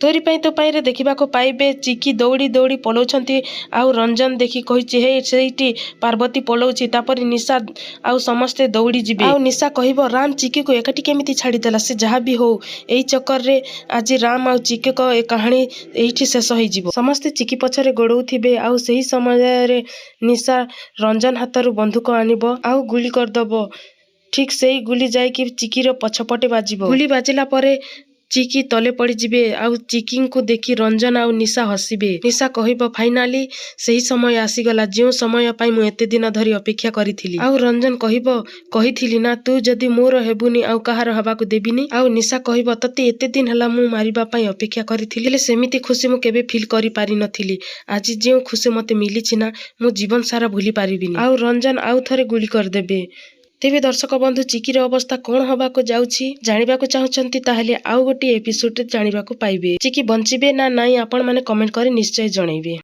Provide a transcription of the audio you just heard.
तोरी पाई तो पाई रे देखा पाइबे चिकी दौड़ी दौड़ी पलाउछंती आउ रंजन देखी कही हे सेठी पार्वती पलाउछि तापर निशा आउ समस्ते दौड़ी जिबे आउ निशा कहब राम चिकी को एकाठी केमिति छाड़ीदेला से जहाँ भी हो एई चक्कर रे आज राम आउ चिकी को ए कहानी एठी शेष होई जिवो। समस्ते चिकी पछरे गोड़ौथिबे आउ सही समय रे निशा रंजन हाथरू बंदूक आनिबो आउ गुली करदबो। ठीक सेई गुली जाइकी चिकीर पछपटे बाजिबो। गुली बाजिला परे चिकी तले पड़ी जिबे आउ चिकी को देखी रंजन आउ निशा हसिबे। निशा कहब फाइनाली सही समय आसीगला जो समय पाई मु एते दिन धरी अपेक्षा करिथिली। आउ रंजन कहब कहिथिली ना तू जदि मोर हेबुनी आउ कहार हबाकू देबिनी। आउ निशा कहब तते एते दिन हला मु मारिबा पाई अपेक्षा करिथिली हेले सेमिति खुशी मु केबे फील करि पारि नथिली। आज जो खुशी मते मिलिछि ना मु जीवन सारा भूली पारिबिनी। आउ रंजन आउ थरे गुली करदेबे। तेबे दर्शक बंधु चिकीर अवस्था कौन हबाको जाउछि जानिबाको चाहुछंती ताहेले आउ गोटे एपिसोड रे जानिबाको पाइबे। चिकी बंचिबे ना नाई आपण माने कमेंट करी निश्चय जणैबे।